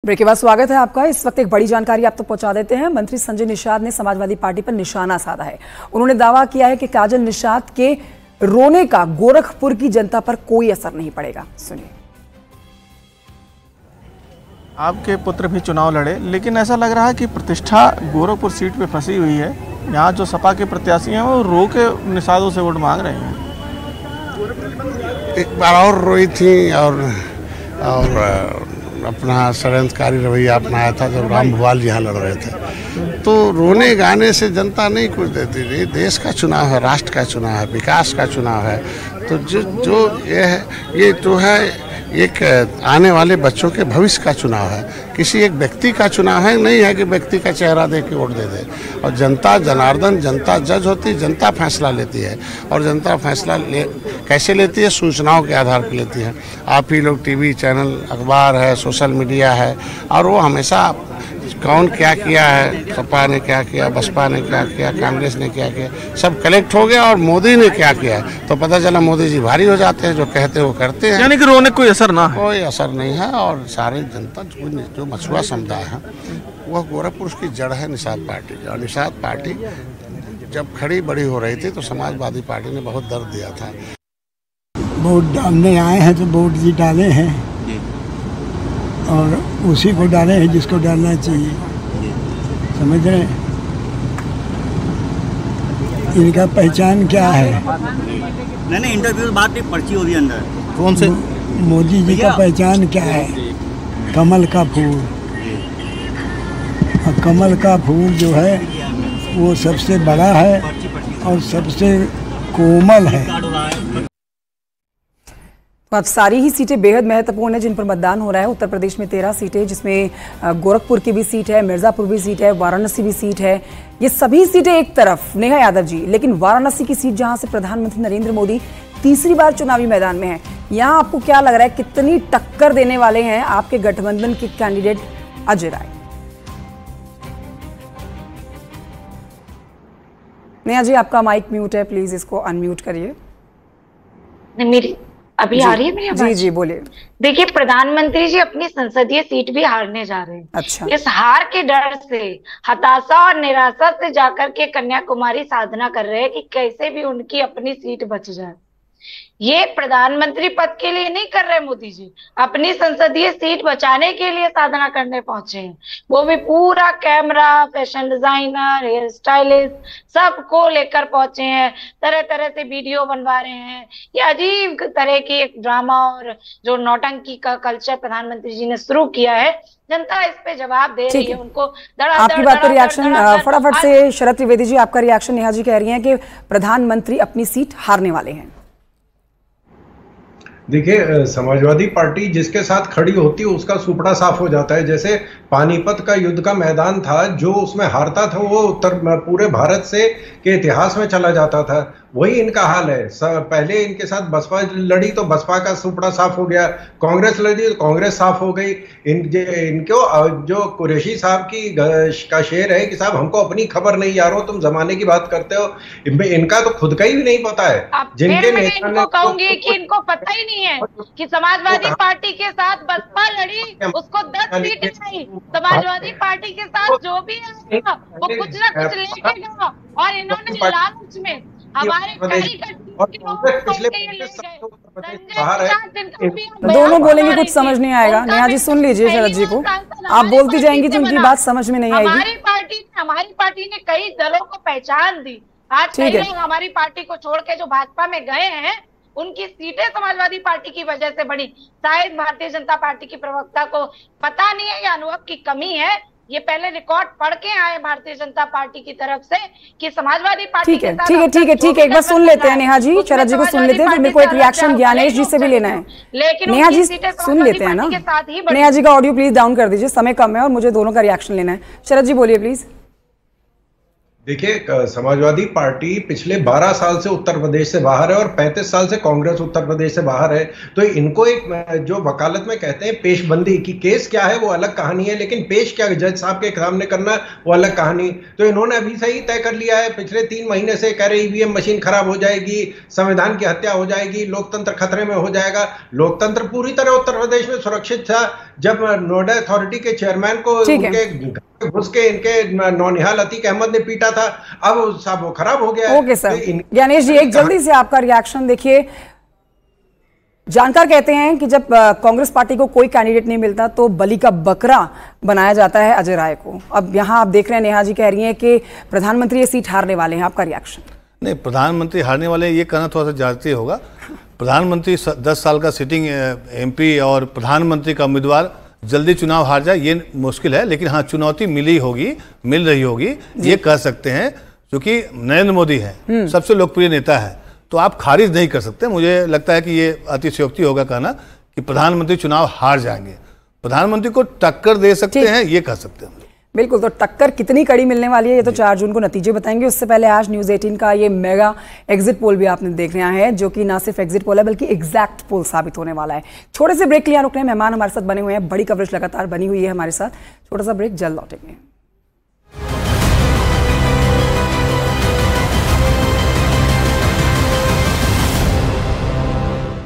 Break के बाद स्वागत है आपका। इस वक्त एक बड़ी जानकारी आप तक पहुंचा देते हैं। मंत्री संजय निषाद ने समाजवादी पार्टी पर निशाना साधा है। उन्होंने दावा किया है कि काजल निषाद के रोने का गोरखपुर की जनता पर कोई असर नहीं पड़ेगा। सुनिए। आपके पुत्र भी चुनाव लड़े, लेकिन ऐसा लग रहा है कि प्रतिष्ठा गोरखपुर सीट पे फंसी हुई है। यहाँ जो सपा के प्रत्याशी हैं वो रो के निषादों से वोट मांग रहे हैं। एक बार और रोई थी और अपना षड्यंत्रकारी रवैया अपनाया था जब राम भुवाल यहाँ लड़ रहे थे। तो रोने गाने से जनता नहीं कुछ देती नहीं। देश का चुनाव है, राष्ट्र का चुनाव है, विकास का चुनाव है। तो जो ये जो है एक आने वाले बच्चों के भविष्य का चुनाव है, किसी एक व्यक्ति का चुनाव है। नहीं है कि व्यक्ति का चेहरा देख के वोट दे दे। और जनता जनार्दन, जनता जज होती है, जनता फैसला लेती है। और जनता फैसला कैसे लेती है? सूचनाओं के आधार पर लेती है। आप ही लोग टीवी चैनल, अखबार है, सोशल मीडिया है, और वो हमेशा कौन क्या किया है, सपा ने क्या किया, बसपा ने क्या किया, कांग्रेस ने क्या किया, सब कलेक्ट हो गया। और मोदी ने क्या किया तो पता चला मोदी जी भारी हो जाते हैं, जो कहते हैं वो करते हैं। यानी कि रोने कोई असर ना है। कोई असर नहीं है। और सारी जनता जो मछुआ समुदाय है वह गोरखपुर की जड़ है निषाद पार्टी की। और निषाद पार्टी जब खड़ी बड़ी हो रही थी तो समाजवादी पार्टी ने बहुत दर्द दिया था। वोट डालने आए हैं तो वोट जी डाले हैं और उसी को डाले हैं जिसको डालना चाहिए। समझ रहे हैं? इनका पहचान क्या है? नहीं इंटरव्यू बात नहीं, पर्ची होगी अंदर। कौन से? मोदी जी का पहचान क्या है? कमल का फूल। और कमल का फूल जो है वो सबसे बड़ा है और सबसे कोमल है। अब सारी ही सीटें बेहद महत्वपूर्ण है जिन पर मतदान हो रहा है। उत्तर प्रदेश में 13 सीटें, जिसमें गोरखपुर की भी सीट है, मिर्जापुर भी सीट है, वाराणसी भी सीट है। ये सभी सीटें एक तरफ, नेहा यादव जी, लेकिन वाराणसी की सीट जहां से प्रधानमंत्री नरेंद्र मोदी तीसरी बार चुनावी मैदान में है, यहाँ आपको क्या लग रहा है कितनी टक्कर देने वाले हैं आपके गठबंधन के कैंडिडेट अजय राय? नेहा जी, आपका माइक म्यूट है, प्लीज इसको अनम्यूट करिए। मेरी अभी आ रही है मेरी आवाज? जी जी बोलिए। देखिए, प्रधानमंत्री जी अपनी संसदीय सीट भी हारने जा रहे हैं। अच्छा। इस हार के डर से, हताशा और निराशा से जाकर के कन्याकुमारी साधना कर रहे हैं कि कैसे भी उनकी अपनी सीट बच जाए। ये प्रधानमंत्री पद के लिए नहीं कर रहे मोदी जी, अपनी संसदीय सीट बचाने के लिए साधना करने पहुंचे हैं। वो भी पूरा camera, fashion designer, hair stylist सबको लेकर पहुंचे हैं। तरह तरह से वीडियो बनवा रहे हैं। ये अजीब तरह की एक ड्रामा और जो नौटंकी का कल्चर प्रधानमंत्री जी ने शुरू किया है, जनता इस पे जवाब दे रही है उनको। आपकी बात का रिएक्शन फटाफट से शरद त्रिवेदी जी, आपका रिएक्शन। नेहा जी कह रही हैं कि प्रधानमंत्री अपनी सीट हारने वाले हैं। देखिए, समाजवादी पार्टी जिसके साथ खड़ी होती है उसका सुपड़ा साफ हो जाता है। जैसे पानीपत का युद्ध का मैदान था, जो उसमें हारता था वो पूरे भारत से के इतिहास में चला जाता था। वही इनका हाल है। पहले इनके साथ बसपा लड़ी तो बसपा का सुपड़ा साफ हो गया, कांग्रेस लड़ी तो कांग्रेस साफ हो गई। इनको जो कुरैशी साहब का शेर है कि साहब हमको अपनी खबर नहीं यारो, तुम जमाने की बात करते हो। इनका तो खुद का ही नहीं पता है। जिनके नेता ने कहूंगी कि इनको पता ही नहीं है कि समाजवादी पार्टी के साथ बसपा लड़ी, उसको 10 सीटें आई। समाजवादी पार्टी के साथ जो भी आएगा वो कुछ ना कुछ लेगा। और इन्होंने लालच में हमारे दोनों बोलेंगे कुछ समझ नहीं आएगा। नेहा जी सुन लीजिए शरद जी को, आप बोलती जाएंगी तो उनकी बात समझ में नहीं आएगी। हमारी पार्टी ने कई दलों को पहचान दी। आज कई लोग हमारी पार्टी को छोड़ के जो भाजपा में गए हैं, उनकी सीटें समाजवादी पार्टी की वजह से बढ़ी। शायद भारतीय जनता पार्टी की प्रवक्ता को पता नहीं है या अनुभव की कमी है। ये पहले रिकॉर्ड पढ़ के आए भारतीय जनता पार्टी की तरफ से कि समाजवादी पार्टी ठीक है एक बार सुन लेते हैं नेहा जी, शरद जी को सुन लेते हैं, फिर मेरे को एक रिएक्शन ज्ञानेश जी से भी लेना है। लेकिन नेहा जी सुन लेते हैं ना। नेहा जी का ऑडियो प्लीज डाउन कर दीजिए, समय कम है और मुझे दोनों का रिएक्शन लेना है। शरद जी बोलिए प्लीज। देखिए, समाजवादी पार्टी पिछले 12 साल से उत्तर प्रदेश से बाहर है और 35 साल से कांग्रेस उत्तर प्रदेश से बाहर है। तो इनको एक जो वकालत में कहते हैं पेशबंदी की, केस क्या है वो अलग कहानी है, लेकिन पेश क्या जज साहब के सामने करना वो अलग कहानी। तो इन्होंने अभी से ही तय कर लिया है, पिछले 3 महीने से कह रहे ईवीएम मशीन खराब हो जाएगी, संविधान की हत्या हो जाएगी, लोकतंत्र खतरे में हो जाएगा। लोकतंत्र पूरी तरह उत्तर प्रदेश में सुरक्षित था जब नोएडा अथॉरिटी के चेयरमैन को उनके घर घुस के इनके नौनिहाल अतीक अहमद ने पीटा था, अब सब वो खराब हो गया है। ओके सर, ज्ञानेश जी एक जल्दी से आपका रिएक्शन देखिए। जानकार कहते हैं कि जब कांग्रेस पार्टी को कोई कैंडिडेट नहीं मिलता तो बलि का बकरा बनाया जाता है अजय राय को। अब यहाँ आप देख रहे हैं नेहा जी कह रही हैं कि प्रधानमंत्री ये सीट हारने वाले हैं, आपका रिएक्शन? नहीं, प्रधानमंत्री हारने वाले ये कहना थोड़ा सा ज्यादती होगा। प्रधानमंत्री 10 साल का सिटिंग एमपी और प्रधानमंत्री का उम्मीदवार जल्दी चुनाव हार जाए ये मुश्किल है, लेकिन हाँ चुनौती मिल रही होगी ये कह सकते हैं, क्योंकि नरेंद्र मोदी है सबसे लोकप्रिय नेता है, तो आप खारिज नहीं कर सकते। मुझे लगता है कि ये अतिशयोक्ति होगा कहना कि प्रधानमंत्री चुनाव हार जाएंगे। प्रधानमंत्री को टक्कर दे सकते हैं ये कह सकते हैं। बिल्कुल, तो टक्कर कितनी कड़ी मिलने वाली है ये तो 4 जून को नतीजे बताएंगे। उससे पहले आज न्यूज़ 18 का ये मेगा एग्जिट पोल भी आपने देख रहे हैं, जो कि ना सिर्फ एग्जिट पोल है बल्कि एग्जैक्ट पोल साबित होने वाला है। छोटे से ब्रेक के लिए रुक रहे हैं, मेहमान हमारे साथ बने हुए हैं, बड़ी कवरेज लगातार बनी हुई है हमारे साथ। छोटा सा ब्रेक, जल्द लौटेंगे।